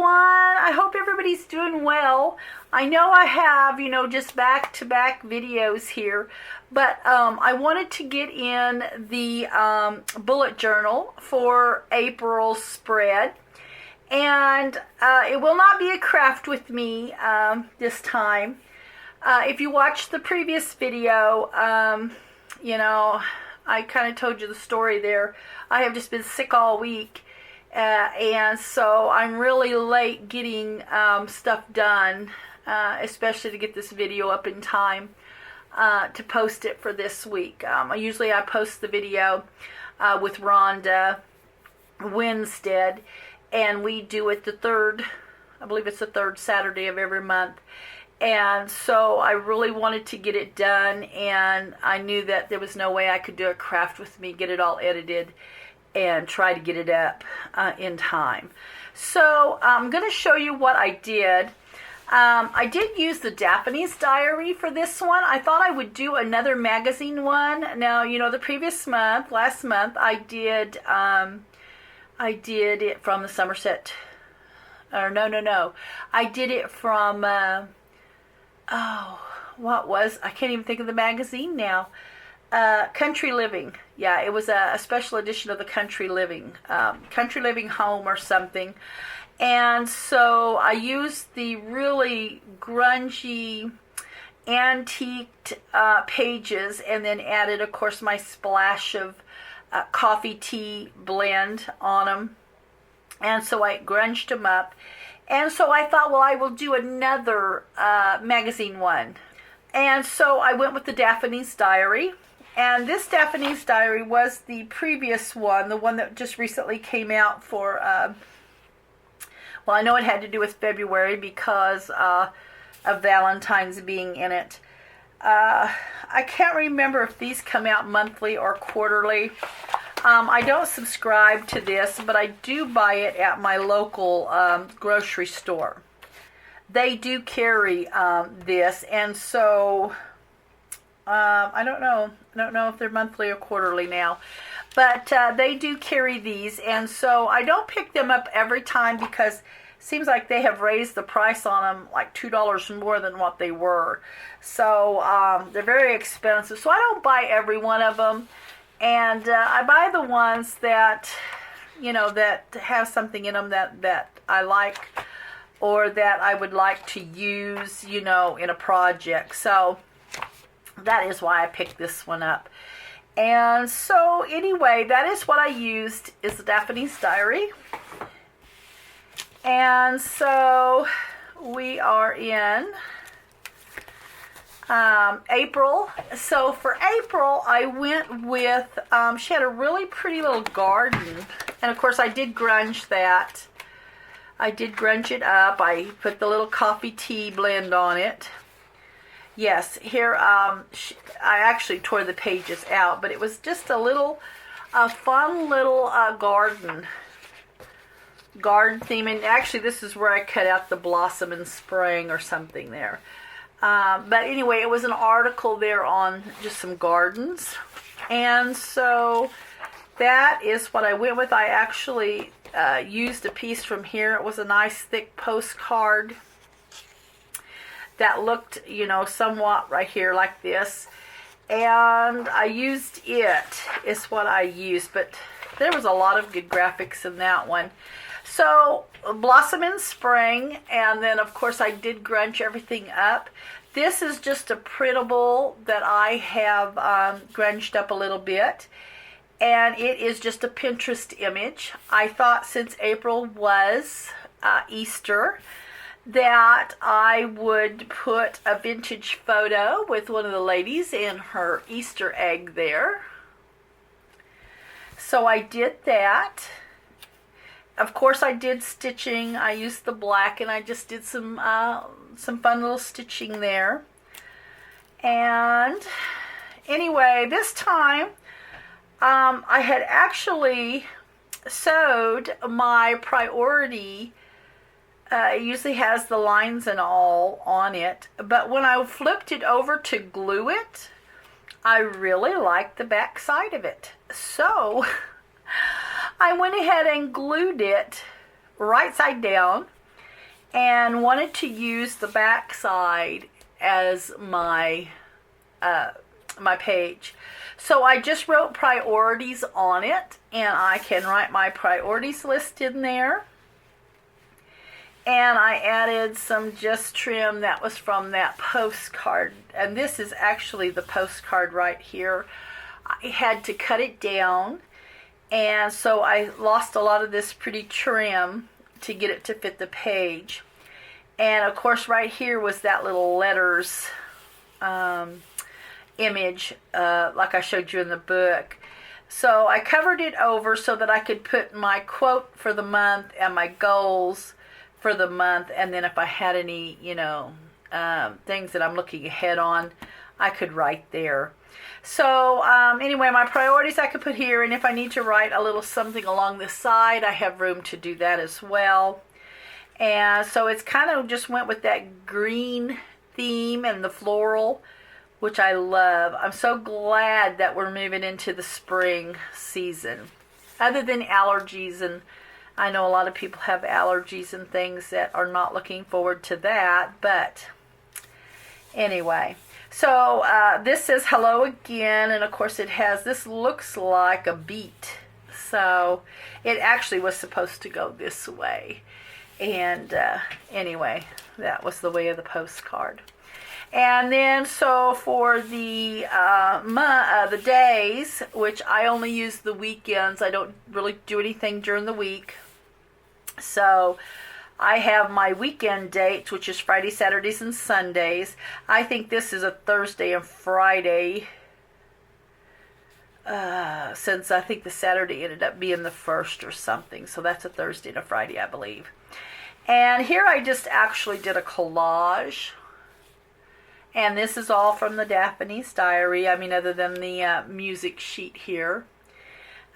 everyone. I hope everybody's doing well. I know I have, just back-to-back videos here, but I wanted to get in the bullet journal for April's spread, and it will not be a craft with me this time. If you watched the previous video, I kind of told you the story there. I have just been sick all week. And so I'm really late getting stuff done, especially to get this video up in time to post it for this week. Usually I post the video with Ronda Winstead, and we do it I believe it's the third Saturday of every month. And so I really wanted to get it done, and I knew that there was no way I could do a craft with me, get it all edited, and try to get it up in time. So I'm going to show you what I did. I did use the Daphne's Diary for this one. I thought I would do another magazine one. Now, the previous month, last month, I did it from the Somerset, or no. I did it from, I can't even think of the magazine now. Country Living. Yeah, it was a special edition of the Country Living Home or something. And so I used the really grungy, antiqued pages, and then added, of course, my splash of coffee tea blend on them. And so I grunged them up. And so I thought, well, I will do another magazine one. And so I went with the Daphne's Diary. And this Daphne's Diary was the previous one, the one that just recently came out for, well, I know it had to do with February because of Valentine's being in it. I can't remember if these come out monthly or quarterly. I don't subscribe to this, but I do buy it at my local grocery store. They do carry this, and so I don't know if they're monthly or quarterly now, but they do carry these, and so I don't pick them up every time because it seems like they have raised the price on them like $2 more than what they were. So they're very expensive, so I don't buy every one of them, and I buy the ones that that have something in them that I like, or that I would like to use, in a project. So that is why I picked this one up. And so anyway, that is what I used, is the Daphne's Diary. And so we are in April. So for April, I went with, she had a really pretty little garden. And of course I did grunge that. I did grunge it up. I put the little coffee tea blend on it. Yes, here, I actually tore the pages out, but it was just a fun little garden theme. And actually, this is where I cut out the blossom in spring or something there. But anyway, it was an article there on just some gardens. And so that is what I went with. I actually used a piece from here. It was a nice thick postcard that looked, somewhat right here like this. And I used it, is what I used. But there was a lot of good graphics in that one. So, Blossom in Spring. And then, of course, I did grunge everything up. This is just a printable that I have grunged up a little bit. And it is just a Pinterest image. I thought since April was Easter, that I would put a vintage photo with one of the ladies and her Easter egg there. So I did that. Of course I did stitching. I used the black and I just did some fun little stitching there. And anyway, this time I had actually sewed my priority. It usually has the lines and all on it, but when I flipped it over to glue it, I really liked the back side of it. So I went ahead and glued it right side down and wanted to use the back side as my my page. So I just wrote priorities on it, and I can write my priorities list in there. And I added some just trim that was from that postcard. And this is actually the postcard right here. I had to cut it down, and so I lost a lot of this pretty trim to get it to fit the page. And of course right here was that little letters image like I showed you in the book. So I covered it over so that I could put my quote for the month and my goals for the month, and then if I had any, you know, things that I'm looking ahead on, I could write there. So anyway, my priorities I could put here, and if I need to write a little something along the side, I have room to do that as well. And so it's kind of just went with that green theme and the floral, which I love. I'm so glad that we're moving into the spring season. Other than allergies, and I know a lot of people have allergies and things that are not looking forward to that, but anyway. So this says hello again, and of course it has, this looks like a beat. So it actually was supposed to go this way. And anyway, that was the way of the postcard. And then so for the days, which I only use the weekends, I don't really do anything during the week. So I have my weekend dates, which is Friday, Saturdays, and Sundays. I think this is a Thursday and Friday, since I think the Saturday ended up being the first or something. So that's a Thursday and a Friday, I believe. And here I just actually did a collage. And this is all from the Daphne's Diary. I mean, other than the music sheet here.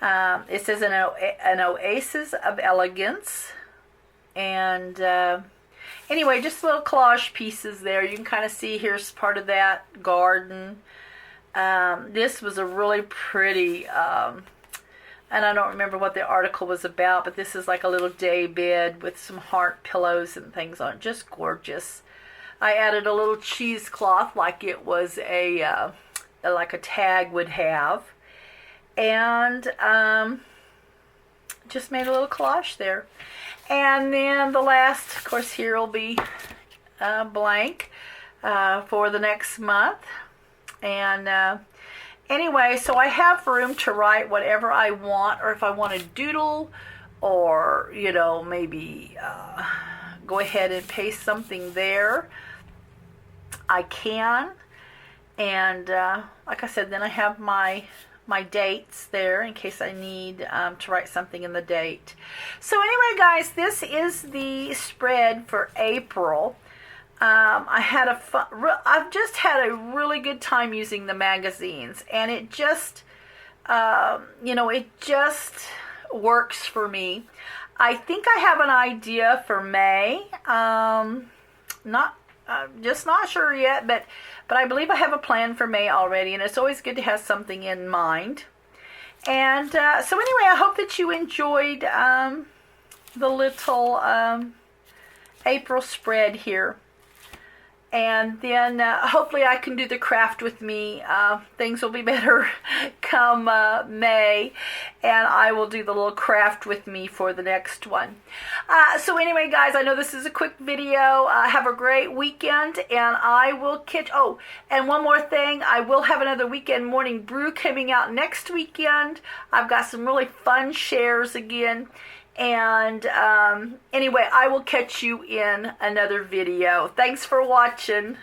It says an oasis of elegance. And anyway, just little collage pieces there. You can kind of see here's part of that garden. This was a really pretty, and I don't remember what the article was about, but this is like a little day bed with some heart pillows and things on it. Just gorgeous. I added a little cheesecloth like it was a like a tag would have, and just made a little collage there. And then the last, of course, here will be blank for the next month. And anyway, so I have room to write whatever I want, or if I want to doodle, or, you know, maybe go ahead and paste something there, I can. And like I said, then I have my dates there in case I need to write something in the date. So anyway, guys, this is the spread for April. I've just had a really good time using the magazines, and it just, you know, it just works for me. I think I have an idea for May. Just not sure yet, but I believe I have a plan for May already, and it's always good to have something in mind. And so anyway, I hope that you enjoyed the little April spread here. And then hopefully I can do the craft with me. Things will be better come May. And I will do the little craft with me for the next one. So anyway, guys, I know this is a quick video. Have a great weekend. And I will catch... Oh, and one more thing. I will have another Weekend Morning Brew coming out next weekend. I've got some really fun shares again. And anyway, I will catch you in another video. Thanks for watching.